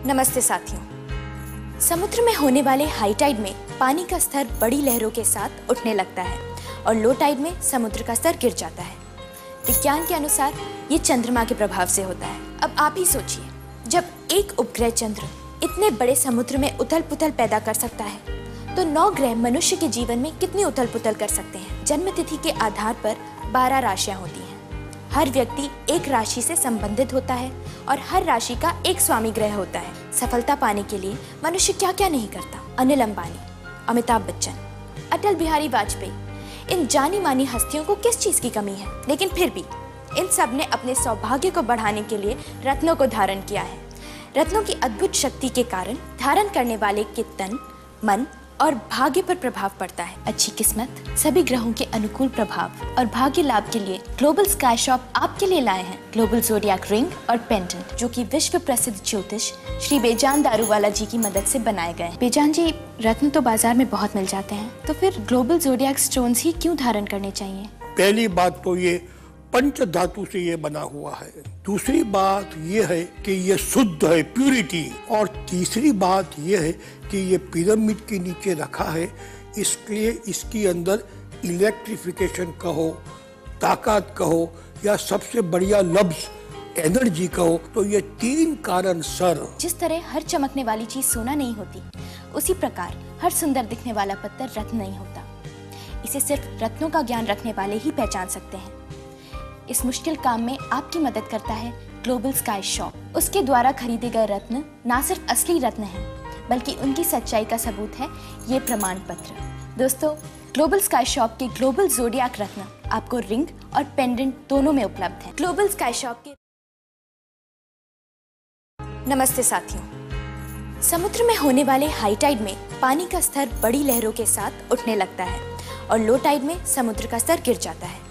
नमस्ते साथियों। समुद्र में होने वाले हाई टाइड में पानी का स्तर बड़ी लहरों के साथ उठने लगता है और लो टाइड में समुद्र का स्तर गिर जाता है। विज्ञान के अनुसार ये चंद्रमा के प्रभाव से होता है। अब आप ही सोचिए, जब एक उपग्रह चंद्र इतने बड़े समुद्र में उथल पुथल पैदा कर सकता है तो 9 ग्रह मनुष्य के जीवन में कितनी उथल पुथल कर सकते हैं। जन्म तिथि के आधार पर 12 राशियां होती हैं। हर व्यक्ति एक राशि से संबंधित होता है और हर राशि का एक स्वामी ग्रह होता है। सफलता पाने के लिए मनुष्य क्या क्या नहीं करता। अनिल अंबानी, अमिताभ बच्चन, अटल बिहारी वाजपेयी, इन जानी मानी हस्तियों को किस चीज की कमी है, लेकिन फिर भी इन सब ने अपने सौभाग्य को बढ़ाने के लिए रत्नों को धारण किया है। रत्नों की अद्भुत शक्ति के कारण धारण करने वाले के तन, मन और भाग्य पर प्रभाव पड़ता है। अच्छी किस्मत, सभी ग्रहों के अनुकूल प्रभाव और भाग्य लाभ के लिए ग्लोबल स्काई शॉप आपके लिए लाए हैं ग्लोबल ज़ोडिएक रिंग और पेंडेंट, जो कि विश्व प्रसिद्ध ज्योतिष श्री बेजान दारूवाला जी की मदद से बनाए गए हैं। बेजान जी, रत्न तो बाजार में बहुत मिल जाते हैं, तो फिर ग्लोबल ज़ोडिएक स्टोन्स ही क्यों धारण करने चाहिए? पहली बात तो ये पंच धातु से ये बना हुआ है। दूसरी बात ये है कि ये शुद्ध है, प्यूरिटी। और तीसरी बात ये है कि ये पिरामिड के नीचे रखा है, इसलिए इसकी अंदर इलेक्ट्रिफिकेशन कहो, ताकत कहो, या सबसे बढ़िया लफ्ज एनर्जी कहो, तो ये 3 कारण सर। जिस तरह हर चमकने वाली चीज सोना नहीं होती, उसी प्रकार हर सुंदर दिखने वाला पत्थर रत्न नहीं होता। इसे सिर्फ रत्नों का ज्ञान रखने वाले ही पहचान सकते हैं। इस मुश्किल काम में आपकी मदद करता है ग्लोबल स्काई शॉप। उसके द्वारा खरीदे गए रत्न ना सिर्फ असली रत्न हैं, बल्कि उनकी सच्चाई का सबूत है ये प्रमाण पत्र। दोस्तों, ग्लोबल स्काई शॉप के ग्लोबल ज़ोडिएक रत्न आपको रिंग और पेंडेंट दोनों में उपलब्ध हैं। ग्लोबल स्काई शॉप के नमस्ते साथियों। समुद्र में होने वाले हाई टाइड में पानी का स्तर बड़ी लहरों के साथ उठने लगता है और लो टाइड में समुद्र का स्तर गिर जाता है।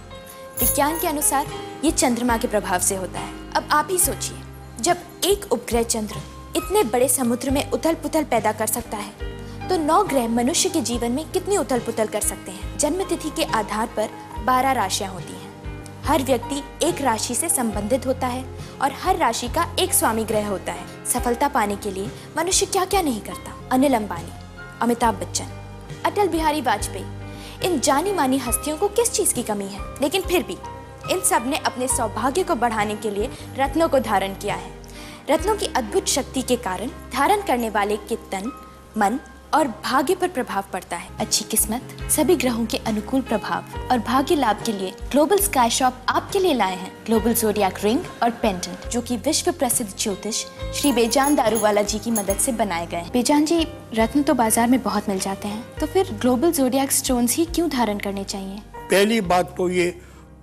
विज्ञान के अनुसार ये चंद्रमा के प्रभाव से होता है। अब आप ही सोचिए, जब एक उपग्रह चंद्र इतने बड़े समुद्र में उथल पुथल पैदा कर सकता है तो 9 ग्रह मनुष्य के जीवन में कितनी उथल पुथल कर सकते हैं। जन्म तिथि के आधार पर 12 राशियां होती हैं। हर व्यक्ति एक राशि से संबंधित होता है और हर राशि का एक स्वामी ग्रह होता है। सफलता पाने के लिए मनुष्य क्या क्या नहीं करता। अनिल अंबानी, अमिताभ बच्चन, अटल बिहारी वाजपेयी, इन जानी मानी हस्तियों को किस चीज की कमी है, लेकिन फिर भी इन सब ने अपने सौभाग्य को बढ़ाने के लिए रत्नों को धारण किया है। रत्नों की अद्भुत शक्ति के कारण धारण करने वाले के तन, मन और भाग्य पर प्रभाव पड़ता है। अच्छी किस्मत, सभी ग्रहों के अनुकूल प्रभाव और भाग्य लाभ के लिए ग्लोबल स्काई शॉप आपके लिए लाए हैं ग्लोबल ज़ोडिएक रिंग और पेंडेंट, जो कि विश्व प्रसिद्ध ज्योतिष श्री बेजान दारूवाला जी की मदद से बनाए गए हैं। बेजान जी, रत्न तो बाजार में बहुत मिल जाते हैं, तो फिर ग्लोबल ज़ोडिएक स्टोन्स ही क्यों धारण करने चाहिए? पहली बात तो ये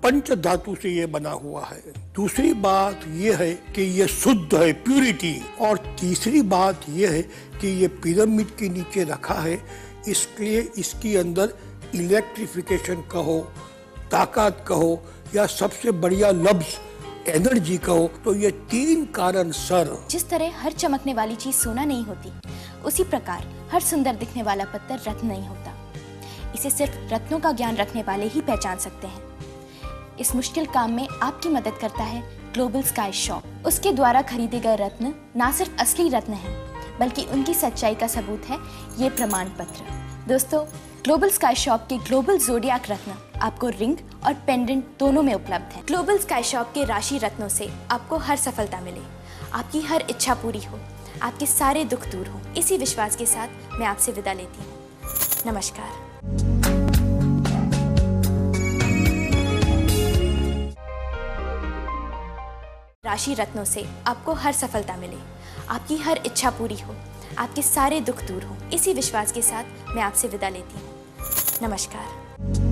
पंच धातु से ये बना हुआ है। दूसरी बात ये है कि ये शुद्ध है, प्यूरिटी। और तीसरी बात ये है कि ये पिरामिड के नीचे रखा है, इसलिए इसकी अंदर इलेक्ट्रिफिकेशन कहो, ताकत कहो, या सबसे बढ़िया लफ्ज एनर्जी कहो, तो ये 3 कारण सर। जिस तरह हर चमकने वाली चीज सोना नहीं होती, उसी प्रकार हर सुंदर दिखने वाला पत्थर रत्न नहीं होता। इसे सिर्फ रत्नों का ज्ञान रखने वाले ही पहचान सकते हैं। इस मुश्किल काम में आपकी मदद करता है ग्लोबल स्काई शॉप। उसके द्वारा खरीदे गए रत्न ना सिर्फ असली रत्न हैं, बल्कि उनकी सच्चाई का सबूत है ये प्रमाण पत्र। दोस्तों, ग्लोबल स्काई शॉप के ग्लोबल ज़ोडिएक रत्न आपको रिंग और पेंडेंट दोनों में उपलब्ध हैं। ग्लोबल स्काई शॉप के राशि रत्नों से आपको हर सफलता मिले, आपकी हर इच्छा पूरी हो, आपके सारे दुख दूर हो। इसी विश्वास के साथ मैं आपसे विदा लेती हूँ। नमस्कार। राशि रत्नों से आपको हर सफलता मिले, आपकी हर इच्छा पूरी हो, आपके सारे दुख दूर हो। इसी विश्वास के साथ मैं आपसे विदा लेती हूँ। नमस्कार।